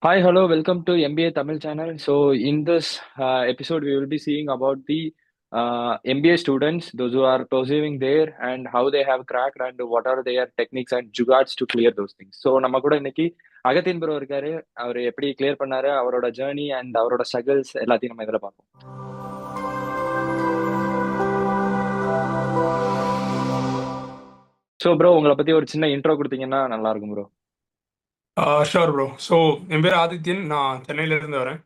Hi, hello, welcome to MBA Tamil channel. So, in this episode, we will be seeing about the MBA students, those who are pursuing there, and how they have cracked, and what are their techniques and jugards to clear those things. So, நம்ம கூட இன்னைக்கு அகத்தின் bro இருக்காரு. அவர் எப்படி clear பண்ணாரு, அவரோட journey and அவரோட struggles எல்லாத்தையும் நம்ம இதில் பார்ப்போம். ஸோ ப்ரோ, உங்களை பத்தி ஒரு சின்ன இன்ட்ரோ கொடுத்தீங்கன்னா நல்லா இருக்கும் ப்ரோ. Sure bro. ஸோ என் பேர் ஆதித்யன். நான் சென்னையிலேருந்து வரேன்.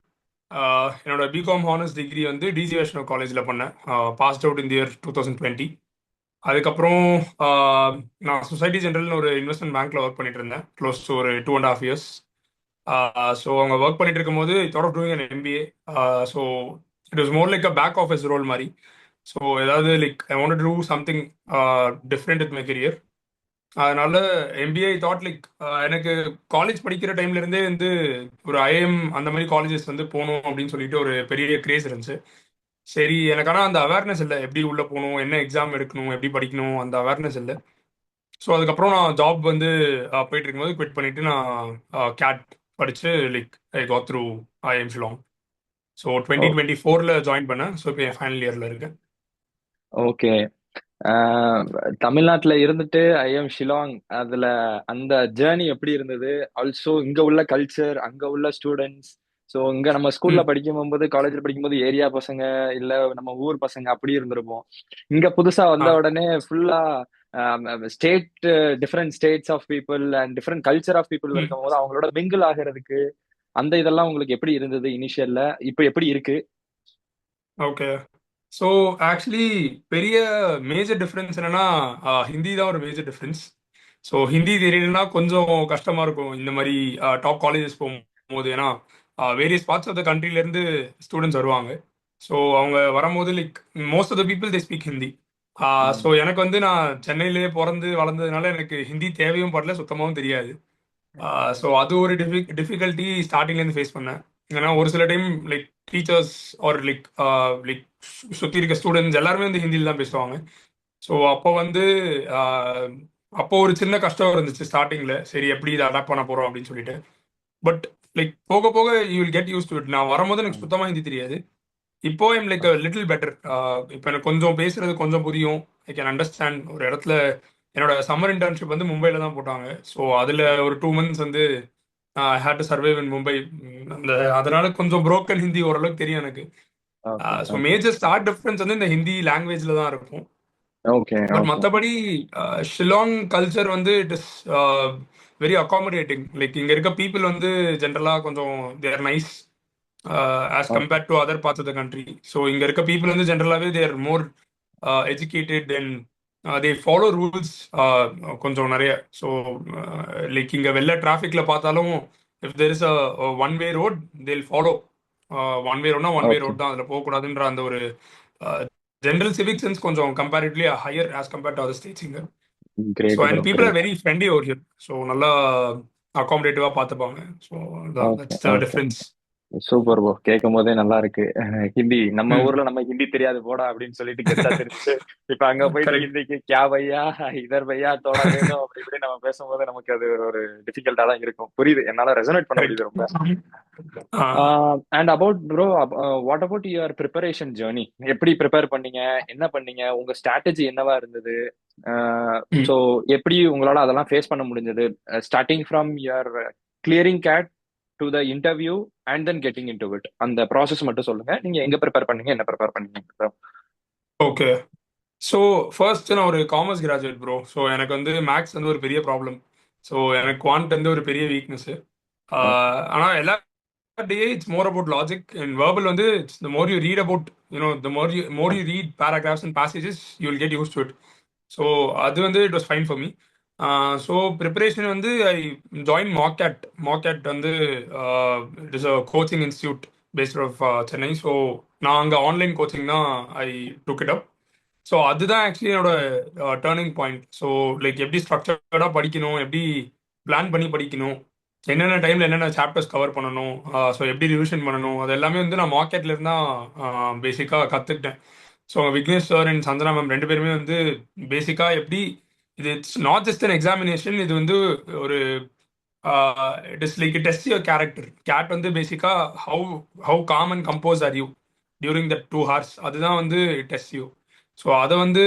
என்னோட பிகாம் ஹானர்ஸ் டிகிரி வந்து டிஜி வைஷ்ணவ் காலேஜில் பண்ணேன். பாஸ்ட் அவுட் இந்த இயர் 2020. அதுக்கப்புறம் நான் சொசைட்டி ஜென்ரல்னு ஒரு இன்வெஸ்ட்மெண்ட் பேங்க்கில் ஒர்க் பண்ணிட்டு இருந்தேன் க்ளோஸ் டு ஒரு 2.5 years. ஸோ அவங்க ஒர்க் பண்ணிட்டு இருக்கும்போது thought of doing an MBA. So it was more like a back office role மாதிரி. ஸோ ஏதாவது like I want to do something different with my career. அதனால MBA thought like எனக்கு college படிக்கிற டைம்ல இருந்தே வந்து ஒரு ஐஎம் அந்த மாதிரி காலேஜஸ் வந்து போகணும் அப்படின்னு சொல்லிட்டு ஒரு பெரிய கிரேஸ் இருந்துச்சு. சரி, எனக்கு ஆனால் அந்த அவேர்னஸ் இல்லை, எப்படி உள்ள போகணும், என்ன எக்ஸாம் எடுக்கணும், எப்படி படிக்கணும், அந்த அவேர்னஸ் இல்லை. ஸோ அதுக்கப்புறம் நான் ஜாப் வந்து போயிட்டு இருக்கும்போது குவிட் பண்ணிட்டு நான் கேட் படிச்சு like I got through IIM Shillong. So 2024 join பண்ணேன். ஸோ இப்போ என் ஃபைனல் இயர்ல இருக்கேன். ஓகே. தமிழ்நாட்டுல இருந்துட்டு ஐஎம் ஷிலாங், அதுல அந்த ஜேர்னி எப்படி இருந்தது? ஆல்சோ இங்க உள்ள கல்ச்சர், அங்க உள்ள ஸ்டூடெண்ட்ஸ். ஸோ இங்க நம்ம ஸ்கூல்ல படிக்கும் போது, காலேஜ்ல படிக்கும்போது ஏரியா பசங்க இல்ல நம்ம ஊர் பசங்க அப்படி இருந்திருப்போம். இங்க புதுசா வந்த உடனே ஃபுல்லா state, different states of people and different culture of people இருக்கும் போது அவங்களோட மிங்கிள் ஆகிறதுக்கு அந்த இதெல்லாம் உங்களுக்கு எப்படி இருந்தது இனிஷியல்ல? இப்போ எப்படி இருக்கு? ஓகே. ஸோ ஆக்சுவலி பெரிய மேஜர் டிஃப்ரென்ஸ் என்னன்னா ஹிந்தி தான் ஒரு மேஜர் டிஃப்ரென்ஸ். ஸோ ஹிந்தி தெரியலன்னா கொஞ்சம் கஷ்டமா இருக்கும் இந்த மாதிரி டாப் காலேஜஸ் போகும்போது. ஏன்னா வேரியஸ் பார்ட்ஸ் ஆஃப் த கண்ட்ரிலேருந்து ஸ்டூடெண்ட்ஸ் வருவாங்க. ஸோ அவங்க வரும்போது like most of the people they speak Hindi. So எனக்கு வந்து நான் சென்னையிலேயே பிறந்து வளர்ந்ததுனால எனக்கு ஹிந்தி தேவையும் படல, சுத்தமாகவும் தெரியாது. ஸோ அது ஒரு டிஃபிகல்ட்டி ஸ்டார்டிங்லேருந்து ஃபேஸ் பண்ணேன். ஏன்னா ஒரு சில time like teachers are like like சுற்றி இருக்க ஸ்டூடெண்ட்ஸ் எல்லாருமே வந்து ஹிந்தியில் தான் பேசுவாங்க. ஸோ அப்போ வந்து ஆஹ், அப்போ ஒரு சின்ன கஷ்டம் இருந்துச்சு ஸ்டார்டிங்கில். சரி, எப்படி இதை அடாப்ட் பண்ண போகிறோம் அப்படின்னு சொல்லிட்டு. பட் லைக் போக போக you will get used to it. நான் வரும்போது எனக்கு சுத்தமாக ஹிந்தி தெரியாது. இப்போ ஐம் லைக் லிட்டில் பெட்டர். இப்போ எனக்கு கொஞ்சம் பேசுறது கொஞ்சம் புரியும். I can understand. ஒரு இடத்துல என்னோட சம்மர் இன்டர்ன்ஷிப் வந்து மும்பையில் தான் போட்டாங்க. ஸோ அதில் ஒரு 2 months வந்து had to survive in Mumbai. அந்த அதனால கொஞ்சம் புரோக்கன் ஹிந்தி ஓரளவுக்கு தெரியும் எனக்கு. ஸோ மேஜர் ஸ்டார்ட் டிஃப்ரென்ஸ் வந்து இந்த ஹிந்தி லாங்குவேஜில் தான் இருக்கும். ஓகே. பட் மற்றபடி ஷில்லாங் கல்ச்சர் வந்து it is very accommodating. Like இங்கே இருக்க பீப்புள் வந்து ஜென்ரலாக கொஞ்சம் they're nice as compared to other parts of the country. So இங்கே இருக்க பீப்புள் வந்து ஜென்ரலாகவே they're more educated and they follow rules கொஞ்சம் நிறைய. ஸோ லைக் இங்கே வெளில டிராஃபிக்கில் பார்த்தாலும் if there is a one way road they'll follow. One way ரோட்னா ஒன் வே ரோட் தான், அதில் போகக்கூடாதுன்ற அந்த ஒரு ஜென்ரல் சிவிக் சென்ஸ் கொஞ்சம் comparatively higher as compared to other states இங்கே. So great and bro, people are great. Very friendly over here. So நல்லா அகாமடேட்டிவாக பார்த்துப்பாங்க. So okay, that's the okay. Difference. Super bro, கேட்கும் போதே நல்லா இருக்கு. ஹிந்தி நம்ம ஊர்ல நம்ம ஹிந்தி தெரியாது போடா அப்படின்னு சொல்லிட்டு கெத்தா தெரிஞ்சுட்டு, இப்ப அங்க போயிட்டு கரெக்ட். ஹிந்திக்கு கியா பையா, இதர் பையா, தோடா தேதோ அப்படி இப்படி நம்ம பேசும்போது நமக்கு அது ஒரு டிஃபிகல்ட்டா தான் இருக்கும். புரியுது, என்னால ரெசனேட் பண்ண கரெக்ட். முடியுது ரொம்ப. And about bro, what about your preparation journey? எப்படி ப்ரிப்பேர் பண்ணீங்க, என்ன பண்ணீங்க, உங்க ஸ்ட்ராட்டஜி என்னவா இருந்தது? ஸோ எப்படி உங்களால அதெல்லாம் ஃபேஸ் பண்ண முடிஞ்சது, starting from your clearing CAT to the interview and then getting in to it? அந்த ப்ராசஸ் மட்டும் சொல்லுங்க. நீங்க எங்க ப்ரிப்பேர் பண்ணீங்க, என்ன ப்ரிப்பேர் பண்ணீங்க? ஓகே. ஸோ ஃபர்ஸ்ட் நான் ஒரு காமர்ஸ் கிராஜுவேட் ப்ரோ. ஸோ எனக்கு வந்து மேக்ஸ் வந்து ஒரு பெரிய ப்ராப்ளம். ஸோ எனக்கு குவான்ட் வந்து ஒரு பெரிய வீக்னஸ். ஆனால் எல்லா day it's more about logic and verbal வந்து it's the more you read about the more you read paragraphs and passages you will get used to it. So அது வந்து it was fine for me. So preparation வந்து I join MockCAT. MockCAT வந்து it is a coaching institute based of Chennai. So நான் அங்கே online coaching தான் I took it up. So அதுதான் actually என்னோட turning point. So like எப்படி ஸ்ட்ரக்சர்டாக படிக்கணும், எப்படி பிளான் பண்ணி படிக்கணும், என்னென்ன டைமில் என்னென்ன சாப்டர்ஸ் கவர் பண்ணணும், ஸோ எப்படி ரிவிஷன் பண்ணணும், அது எல்லாமே வந்து நான் மார்க்கெட்ல இருந்தா பேசிக்காக கற்றுக்கிட்டேன். So Vignesh sir and Chandana ma'am ரெண்டு பேருமே வந்து பேசிக்காக எப்படி இது it's not just an examination, இது வந்து ஒரு it is like test your character. CAT வந்து பேசிக்கா how how calm and composed are you during that 2 hours, அதுதான் வந்து டெஸ்ட் யூ. ஸோ அதை வந்து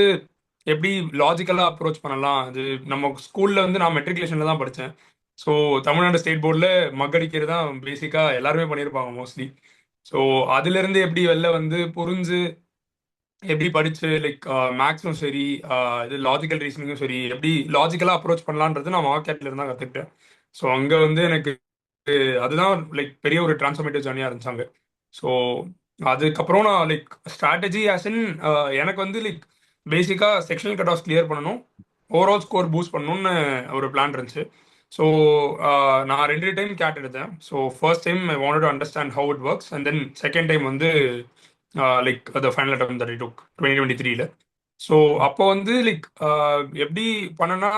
எப்படி லாஜிக்கலாக அப்ரோச் பண்ணலாம். அது நம்ம ஸ்கூலில் வந்து நான் மெட்ரிகுலேஷனில் தான் படித்தேன். ஸோ தமிழ்நாடு ஸ்டேட் போர்டில் மக்கடிக்கிறது தான் பேசிக்காக எல்லாருமே பண்ணியிருப்பாங்க மோஸ்ட்லி. ஸோ அதுலேருந்து எப்படி வெளில வந்து புரிஞ்சு எப்படி படிச்சு லைக் மேக்ஸும் சரி, இது லாஜிக்கல் ரீசனிங்கும் சரி, எப்படி லாஜிக்கலாக அப்ரோச் பண்ணலான்றது நான் மார்க்கெட்ல இருந்தா கற்றுக்கிட்டேன். ஸோ அங்கே வந்து எனக்கு அதுதான் லைக் பெரிய ஒரு டிரான்ஸ்ஃபர்மேட்டிவ் ஜர்னியாக இருந்துச்சாங்க. ஸோ அதுக்கப்புறம் நான் லைக் ஸ்ட்ராட்டஜி ஆஸ் இன் எனக்கு வந்து லைக் பேசிக்காக செக்ஷனல் கட் ஆஃப் கிளியர் பண்ணணும், ஓவரால் ஸ்கோர் பூஸ்ட் பண்ணணும்னு ஒரு பிளான் இருந்துச்சு. ஸோ நான் 2 டைம் கேட் எடுத்தேன். So first time I wanted to understand how it works, and then second time வந்து like the final attempt that I took 2023. So அப்போ வந்து like எப்படி பண்ணனா,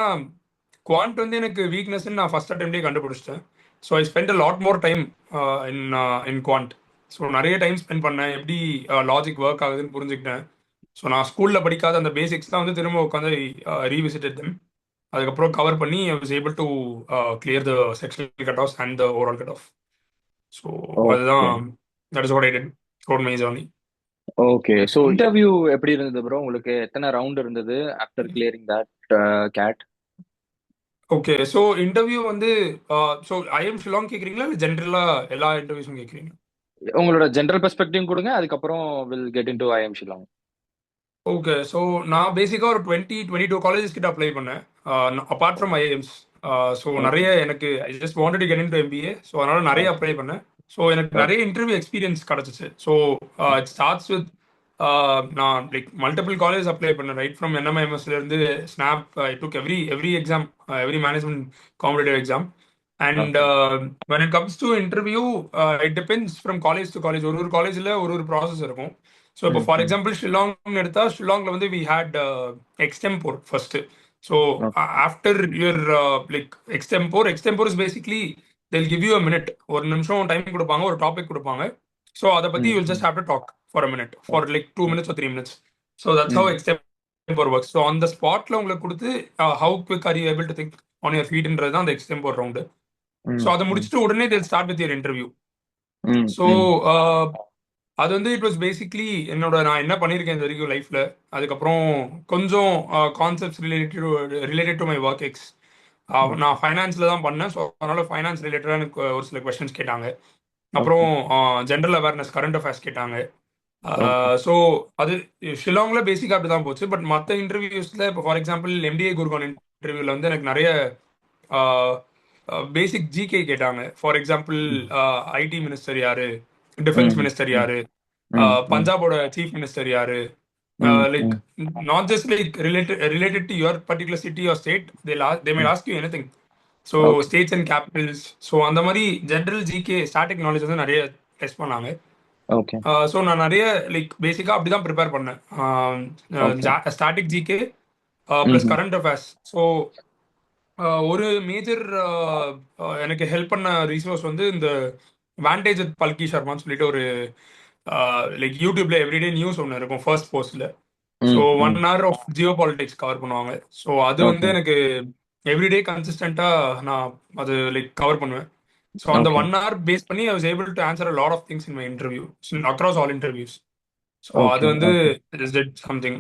குவான்ட் வந்து எனக்கு வீக்னஸ்ன்னு நான் ஃபர்ஸ்ட் அட்டெம்ப்டே கண்டுபிடிச்சிட்டேன். So I spend a lot more time in in quant. So நிறைய டைம் ஸ்பெண்ட் பண்ணேன், எப்படி லாஜிக் ஒர்க் ஆகுதுன்னு புரிஞ்சுக்கிட்டேன். ஸோ நான் ஸ்கூலில் படிக்காத அந்த பேசிக்ஸ் தான் வந்து திரும்ப உட்காந்து ரீவிசிட்டட் தெம். அதுக்கப்புறம் கவர் பண்ணி I was able to clear the sectional cut off and the overall cut off. So அதுதான், okay. That is what I did throughout my journey. Okay. So interview எப்படி இருந்தது bro? உங்களுக்கு எத்தனை round இருந்தது after clearing that CAT? Okay. So interview வந்து so IIM Shillong கேட்குறீங்களா இல்லை ஜென்ரலாக எல்லா இன்டர்வியூஸும் கேட்குறீங்களா? உங்களோட ஜென்ரல் பெர்ஸ்பெக்டிவ் கொடுங்க, அதுக்கப்புறம் will get in to IIM Shillong. Okay. So நான் பேசிக்காக ஒரு 22 காலேஜஸ் கிட்ட அப்ளை பண்ணேன், apart from IIMs. So okay. நிறைய எனக்கு I just wanted to get in to MBA. So அதனால நிறைய அப்ளை பண்ணேன். ஸோ எனக்கு நிறைய இன்டர்வியூ எக்ஸ்பீரியன்ஸ் கிடச்சிச்சு. ஸோ இட் ஸ்டார்ட்ஸ் வித் நான் லைக் மல்டிபிள் காலேஜ் அப்ளை பண்ணேன், ரைட் ஃப்ரம் என்எம்ஐஎம்எஸ்லேருந்து SNAP. I took every exam, every management competitive exam. And okay. when it comes to interview, it depends from college to college. ஒரு காலேஜில் ஒரு process இருக்கும். So இப்போ ம், for hmm. Example Shillong எடுத்தா, ஷில்லாங்ல வந்து we had extempore first. So okay. After your like extempore is basically they'll give you a minute, ஒரு நிமிஷம் டைம் கொடுப்பாங்க, ஒரு டாபிக் கொடுப்பாங்க. ஸோ அதை பற்றி hmm, you'll just hmm. Have to talk for a minute, for like 2 minutes or 3 minutes. So that's how hmm, extempore works. So அந்த ஸ்பாட்ல உங்களுக்கு கொடுத்து how quick are you able to think on your ஃபீட்ன்றது தான் அந்த எக்ஸ்டெம்போர் round. So ம், அதை ம். முடிச்சுட்டு உடனே they'll start with your interview. ம், ஸோ ம். அது வந்து இட் வாஸ் பேசிக்லி என்னோட நான் என்ன பண்ணியிருக்கேன் இது வரைக்கும் லைஃப்ல. அதுக்கப்புறம் கொஞ்சம் concepts related to my work X. நான் ஃபைனான்ஸ்ல தான் பண்ணேன். ஸோ அதனால ஃபைனான்ஸ் ரிலேட்டடாக எனக்கு ஒரு சில கொஸ்டின்ஸ் கேட்டாங்க. ஓகே. அப்புறம் ஜென்ரல் அவேர்னஸ், கரண்ட் அஃபேர்ஸ் கேட்டாங்க. ஓகே. ஸோ அது ஷில்லாங்ல பேசிக்காக அப்படி தான் போச்சு. பட் மற்ற இன்டர்வியூஸில் இப்போ ஃபார் எக்ஸாம்பிள் எம்பிஏ குருகான் இன்டர்வியூவில் வந்து எனக்கு நிறைய பேசிக் ஜிகே கேட்டாங்க. ஃபார் எக்ஸாம்பிள் ம், ஐடி மினிஸ்டர் யாரு, டிஃபென்ஸ் ம், மினிஸ்டர் ம், யாரு, ம், ம், பஞ்சாபோட சீஃப் மினிஸ்டர் யாரு, hmm, like hmm. Not just like related to your particular city or state, they may hmm. Ask you anything. So okay. States and capitals, so அந்த மாதிரி general GK static knowledge வந்து நிறைய test பண்ணாங்க. Okay. So நான் நிறைய like பேசிக்காக அப்படி தான் ப்ரிப்பேர் பண்ணேன். ஓகே. ஸ்டாட்டிக் ஜிகே ப்ளஸ் ம்ஹ்ம். Current affairs. ஸோ ஒரு மேஜர் எனக்கு ஹெல்ப் பண்ண ரிசோர்ஸ் வந்து இந்த வாண்டேஜ் வித் பல்கி சர்மான்னு சொல்லிட்டு ஒரு லைக் யூடியூப்ல எவ்ரிடே நியூஸ் ஒன்று இருக்கும் ஃபர்ஸ்ட் போஸ்ட்ல. ஸோ ம், ம். 1 hour of geopolitics cover பண்ணுவாங்க. ஸோ அது வந்து ஓகே. எனக்கு எவ்ரிடே கன்சிஸ்டண்ட்டாக நான் அது லைக் கவர் பண்ணுவேன். ஸோ அந்த ஓகே. 1 hour பேஸ் பண்ணி I was able to answer a lot of things in my interview across all interviews. So அது ஓகே. வந்து ஓகே. Is it something.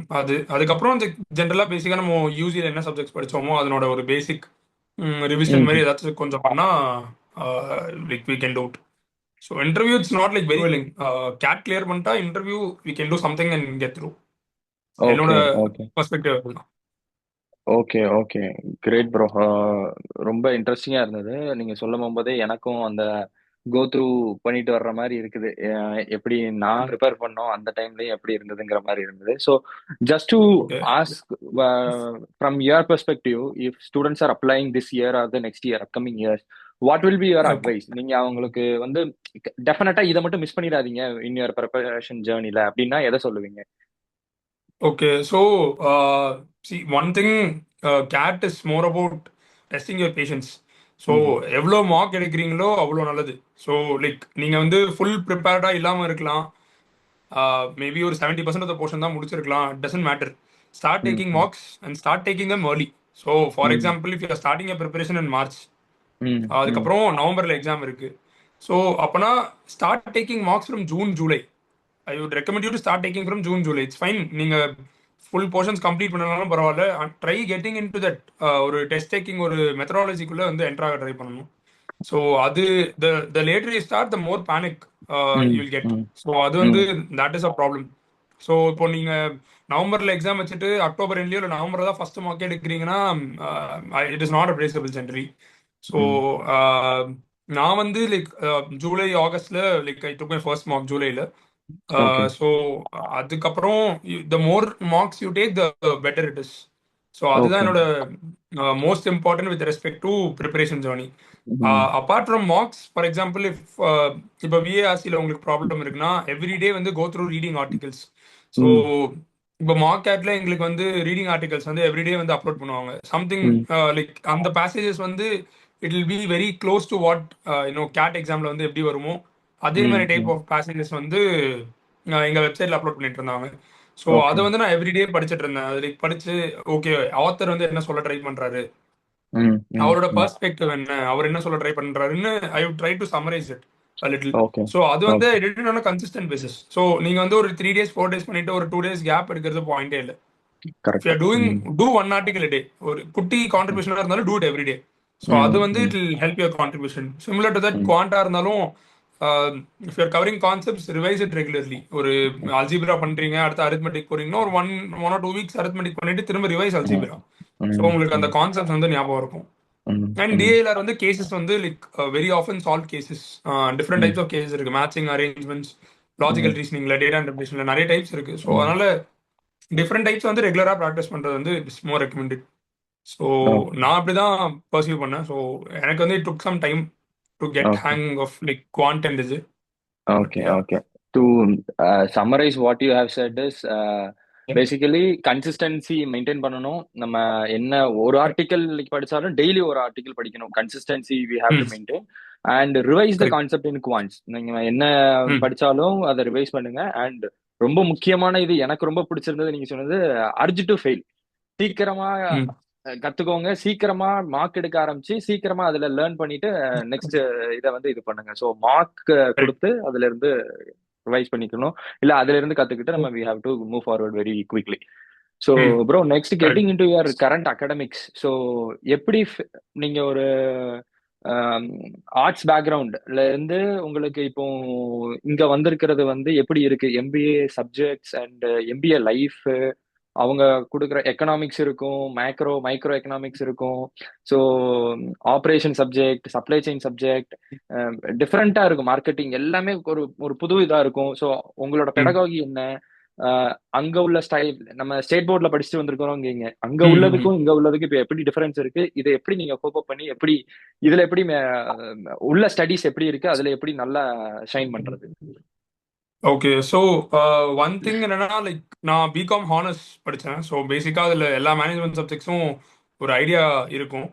அதுக்கப்புறம் இந்த ஜென்ரலாக பேசிக்காக நம்ம யூஜியில் என்ன சப்ஜெக்ட்ஸ் படித்தோமோ அதனோட ஒரு பேசிக் ரிவிஷன் மாதிரி ம்ஹ்ம். ஏதாச்சும் கொஞ்சம் பண்ணா like we can do it. So interview it's not like very welling. CAT clear பண்ணிட்டா interview we can do something and get through. என்னோட ஓகே. ஓகே. பெர்ஸ்பெக்டிவ் தான். ஓகே. ஓகே. Great bro. ரொம்ப இன்ட்ரெஸ்டிங்கா இருந்தது. நீங்க சொல்லும்போதே எனக்கும் அந்த கோ த்ரூ பண்ணிட்டு வர்ற மாரி இருக்குது. எப்படி நான் ப்ரிப்பேர் பண்ணோம் அந்த டைம்லயும் எப்படி இருந்ததுங்கிற மாரி இருந்தது. So just to okay. Ask from your perspective, if students are அப்ளைங் this year R the next year upcoming years, what will be your advice? நீங்க அவங்களுக்கு வந்து டெஃபினட்டா இதை மட்டும் மிஸ் பண்ணிடாதீங்க இன் யுவர் ப்ரிப்பரேஷன் ஜேர்னில அப்படின்னா எதை சொல்லுவீங்க? Okay. So see one thing, CAT is more about testing your patience. So ம். எவ்வளோ மார்க் எடுக்கிறீங்களோ அவ்வளோ நல்லது. ஸோ லைக் நீங்கள் வந்து ஃபுல் ப்ரிப்பேர்டாக இல்லாமல் இருக்கலாம். மேபி ஒரு 70% ஆஃப் த போர்ஷன் தான் முடிச்சிருக்கலாம். It doesn't matter. Start hmm. Taking hmm. Marks and start taking them early. So for hmm. Example if you are starting a preparation in March, hmm, hmm. அதுக்கப்புறம் நவம்பர்ல exam இருக்கு. So அப்பனா start taking marks from June July. I would recommend you to start taking from June July. It's fine, நீங்க full portions complete பண்ணனாலும் பரவாயில்ல. Try getting in to that ஒரு test taking ஒரு மெத்தடாலஜிக்குள்ள வந்து என்ட்ராக ட்ரை பண்ணணும். ஸோ அது the later you start the more panic you hmm, will get. Hmm, so அது வந்து hmm. That is a problem. So இப்போ நீங்க நவம்பர்ல எக்ஸாம் வச்சுட்டு அக்டோபர் எண்ட்லயோ இல்லை நவம்பர் தான் ஃபர்ஸ்ட் மார்க் எடுக்கிறீங்கன்னா it is not a praisable generally. So hmm. நான் வந்து லைக் ஜூலை ஆகஸ்ட்ல like I took my first mark ஜூலைல. ஓகே. ஸோ அதுக்கப்புறம் the more marks you take the better it is. So அதுதான் okay. என்னோட most important with respect to preparation journey. Hmm, apart from marks, for example if இப்போ விஏஆர்சியில் உங்களுக்கு problem இருக்குன்னா everyday வந்து go through reading articles. So ம், இப்போ மார்க்கெட்ல எங்களுக்கு வந்து ரீடிங் ஆர்டிகல்ஸ் வந்து எவ்ரிடே வந்து அப்லோட் பண்ணுவாங்க. சம்திங் ம், லைக் அந்த பேசேஜஸ் வந்து it will be very close to what CAT எக்ஸாம்ல வந்து எப்படி வருமோ அதே ம், மாதிரி டைப் ம். ஆஃப் பேசேஜஸ் வந்து எங்க வெப்சைட்ல அப்லோட் பண்ணிட்டு இருந்தாங்க. So okay. அதை வந்து நான் எவ்ரிடே படிச்சுட்டு இருந்தேன். அது லைக் படிச்சு ஓகே ஆத்தர் வந்து என்ன சொல்ல ட்ரை பண்றாரு, ம், ம், அவரோட ம். பெர்ஸ்பெக்டிவ் என்ன, அவர் என்ன சொல்ல ட்ரை பண்றாருன்னு I would try to summarize it a little. Okay. So அது வந்து okay. Written on consistent basis. So நீங்க வந்து ஒரு 3 days 4 days பண்ணிட்டு ஒரு 2 days கேப் எடுக்கிறது பாயிண்டே இல்லை. If you correct. Are doing hmm, do one article a day, ஒரு குட்டி ம், கான்ட்ரிபியூஷனாக இருந்தாலும் do it every day. So அது ம், வந்து it hmm, will help your contribution. Similar to that hmm. குவாண்டா இருந்தாலும் if you're covering concepts revise it regularly. ஒரு அல்ஜிபிரா பண்றீங்க, அடுத்து அரித்மெட்டிக் போறீங்கன்னா ஒரு ஒன் ஆர் 2 weeks அரித்மெட்டிக் பண்ணிட்டு திரும்ப ரிவைஸ் ம், அல்ஜிபிரா. ஸோ ம், உங்களுக்கு அந்த ம், கான்செப்ட்ஸ் வந்து ஞாபகம் இருக்கும். ம், அண்ட் ம், டிஐஎல்ஆர் வந்து கேசஸ் வந்து like very often solve cases. Different hmm, types of cases இருக்கு. மேட்சிங் அரேஞ்ச்மெண்ட்ஸ், லாஜிக்கல் ம், ரீசனிங்ல, டேட்டா இன்டர்பிரேஷன்ல நிறைய டைப்ஸ் இருக்கு. ஸோ ம். அதனால டிஃப்ரெண்ட் டைப்ஸ் வந்து ரெகுலராக ப்ராக்டிஸ் பண்றது வந்து it's more recommended. So okay. நான் அப்படிதான் பர்சீவ் பண்ணேன். ஸோ எனக்கு வந்து it took some time to get okay. Hang of like quant and இது. But Okay, yeah. okay. To summarize what you have said is basically consistency maintain பண்ணணும். நம்ம என்ன ஒரு ஆர்டிக்கல் படிச்சாலும் டெய்லி ஒரு ஆர்டிக்கல் படிக்கணும். கன்சிஸ்டன்சி we have to ம். maintain and revise the correct. concept in quants. நீங்க என்ன ம். படிச்சாலும் அதை ரிவைஸ் பண்ணுங்க. அண்ட் ரொம்ப முக்கியமான இது எனக்கு ரொம்ப பிடிச்சிருந்தது நீங்க சொன்னது அர்ஜ் டு ஃபெயில். சீக்கிரமா ம். கத்துக்கோங்க, சீக்கிரமா மார்க் எடுக்க ஆரம்பிச்சு சீக்கிரமா அதுல லேர்ன் பண்ணிட்டு நெக்ஸ்ட் இதை வந்து இது பண்ணுங்க. So mark correct. கொடுத்து அதுல இருந்து ரிவைஸ் பண்ணிக்கணும். இல்ல அதுல இருந்து கத்துக்கிட்டு நம்ம we have to move forward very quickly. So hmm. Bro next correct. Getting into your current academics. So எப்படி நீங்க ஒரு ஆர்ட்ஸ் பேக்ரவுண்ட்ல இருந்து உங்களுக்கு இப்போ இங்க வந்திருக்கிறது வந்து எப்படி இருக்கு? MBA subjects and MBA life, அவங்க கொடுக்குற எக்கனாமிக்ஸ் இருக்கும், மைக்ரோ எக்கனாமிக்ஸ் இருக்கும். So operation subject, supply chain subject டிஃப்ரெண்டா இருக்கும். மார்க்கெட்டிங் எல்லாமே ஒரு ஒரு புது இதா இருக்கும். ஸோ உங்களோட ம். பெடகாகி என்ன? அங்க உள்ள ஸ்டைல், நம்ம ஸ்டேட் போர்ட்ல படிச்சுட்டு வந்திருக்கிறோம் இங்க அங்க ம். ம். உள்ளதுக்கும் இங்க உள்ளதுக்கும் இப்ப எப்படி டிஃபரன்ஸ் இருக்கு? இதை எப்படி நீங்க கோப் அப் பண்ணி எப்படி இதுல எப்படி உள்ள ஸ்டடிஸ் எப்படி இருக்கு, அதுல எப்படி நல்லா ஷைன் பண்றது? ஓகே. ஸோ ஒன் திங் என்னன்னா லைக் நான் பிகாம் ஹானர்ஸ் படித்தேன். ஸோ பேசிக்காக அதில் எல்லா மேனேஜ்மெண்ட் சப்ஜெக்ட்ஸும் ஒரு ஐடியா இருக்கும்.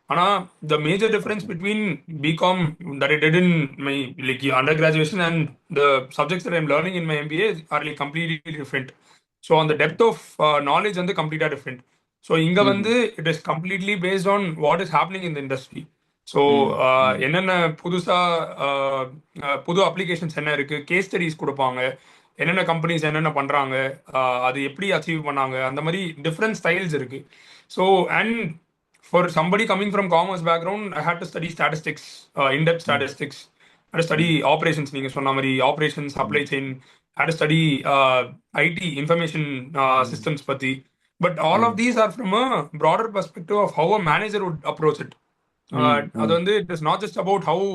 ஆனால் the major difference okay. Between BCom that I did in my like undergraduation and the subjects that I'm learning in my MBA are like completely different. So அந்த டெப்த் ஆஃப் நாலேஜ் வந்து கம்ப்ளீட்டாக different. So இங்கே hmm, வந்து it is completely based on what is happening in the industry. So ம், ம், என்னென்ன புது applications என்ன இருக்கு, கேஸ் ஸ்டடிஸ் கொடுப்பாங்க, என்னென்ன கம்பெனிஸ் என்னென்ன பண்றாங்க, அது எப்படி அச்சீவ் பண்ணாங்க, அந்த மாதிரி டிஃப்ரெண்ட் ஸ்டைல்ஸ் இருக்கு. So and for somebody coming from commerce background I had to study statistics, in depth hmm, statistics, had to study hmm, operations. நீங்க சொன்ன மாதிரி operations, supply hmm, chain, had to study IT information hmm, systems பத்தி. But all of hmm, these are from a broader perspective of how a manager would approach it. ம், அது ம். வந்து it is not just about how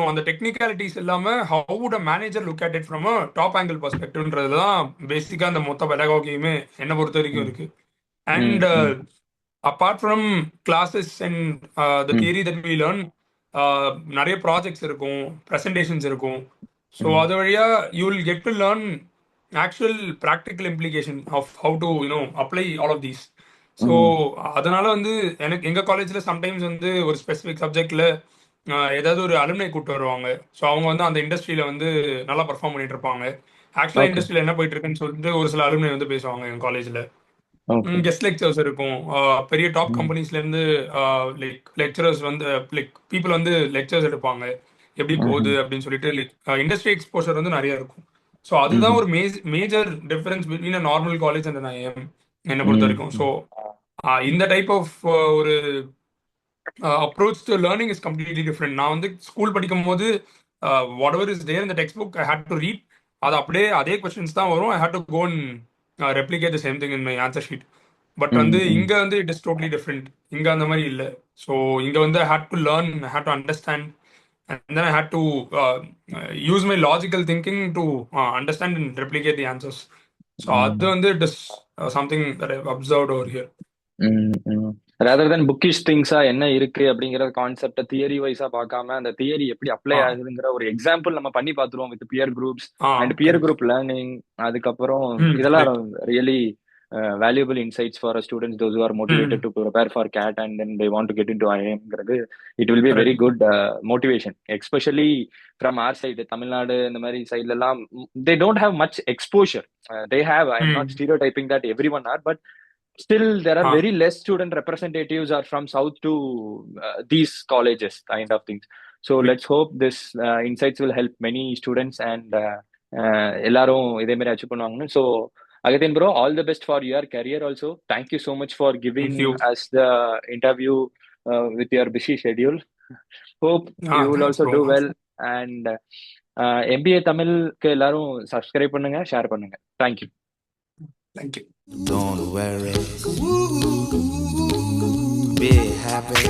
அந்த technicalities இல்லாம how would a manager look at it from a top angle பர்ஸ்பெக்டிவ்ன்றது தான் பேசிக்கா அந்த மொத்த பெடகாகியுமே என்ன பொறுத்த வரைக்கும் ம், இருக்கு. Hmm, and hmm, apart from classes and the hmm, theory that we learn, நிறைய ப்ராஜெக்ட்ஸ் இருக்கும், ப்ரெசன்டேஷன்ஸ் இருக்கும். ஸோ ம், அது வழியா you will get to learn actual practical implication of how to apply all of these. So ம். அதனால வந்து எனக்கு எங்கள் காலேஜில் சம்டைம்ஸ் வந்து ஒரு ஸ்பெசிஃபிக் சப்ஜெக்டில் ஏதாவது ஒரு அலுமினை கூப்பிட்டு வருவாங்க. ஸோ அவங்க வந்து அந்த இண்டஸ்ட்ரியில் வந்து நல்லா பர்ஃபார்ம் பண்ணிட்டு இருப்பாங்க. ஆக்சுவலாக ஓகே. இண்டஸ்ட்ரியில் என்ன போயிட்டு இருக்குன்னு சொல்லிட்டு ஒரு சில அலுமினை வந்து பேசுவாங்க எங்கள் காலேஜில். ஓகே. கெஸ்ட் லெக்சர்ஸ் இருக்கும். பெரிய டாப் ம். கம்பெனிஸ்ல இருந்து லைக் லெக்சரர்ஸ் வந்து லைக் பீப்புள் வந்து லெக்சர்ஸ் எடுப்பாங்க. எப்படி போகுது ம்ஹ்ம். அப்படின்னு சொல்லிட்டு லைக் இண்டஸ்ட்ரி எக்ஸ்போஷர் வந்து நிறைய இருக்கும். ஸோ அதுதான் ம்ஹ்ம். ஒரு major difference between a normal college and IIM என்னை பொறுத்த ம். வரைக்கும். ஸோ ம். இந்த டைப் ஆஃப் ஒரு approach to learning is completely different. நான் வந்து ஸ்கூல் படிக்கும் போது வாட் எவர் இஸ் தேர் இந்த text book I had to read. அது அப்படியே அதே கொஸ்டின்ஸ் தான் வரும். I had to go and replicate the same thing in my answer sheet. But வந்து ம். ம். இங்க வந்து இட் இஸ் டோட்லி டிஃப்ரெண்ட். இங்க அந்த மாதிரி இல்லை. ஸோ இங்க வந்து I had to learn, I had to understand, and then I had to use my logical thinking to understand and replicate the answers. So அது ம். வந்து it is something that I've observed over here. Rather then bookish திங்ஸா என்ன இருக்கு அப்படிங்கிற கான்செப்ட theory வைஸா பார்க்காம அந்த theory எப்படி அப்ளை ஆ ஆகுதுங்கிற ஒரு எக்ஸாம்பிள் நம்ம பண்ணி பார்த்துருவோம் வித் பியர் குரூப்ஸ் ஆ and peer correct. Group learning. அதுக்கப்புறம் இதெல்லாம் correct. Really valuable insights for students those are motivated to prepare for CAT and then they want to get in to ஐஎம்ங்கிறது. It will be very correct. Good motivation especially from our side Tamil Nadu இந்த மாதிரி சைட்ல எல்லாம் they don't have much exposure. They have, I am not stereotyping that everyone are, but still there are uh very less student representatives are from south to these colleges kind of things. So let's hope this insights will help many students and எல்லாரும் இதே மாதிரி achieve பண்ணுவாங்கன்னு. So Agithan bro, all the best for your career also. Thank you so much for giving thank you. us the interview with your busy schedule. Hope you will thanks also bro. do well. And MBA தமிழ்க்கு எல்லாரும் subscribe பண்ணுங்க, share பண்ணுங்க. Thank you. Thank you. Don't worry, be happy.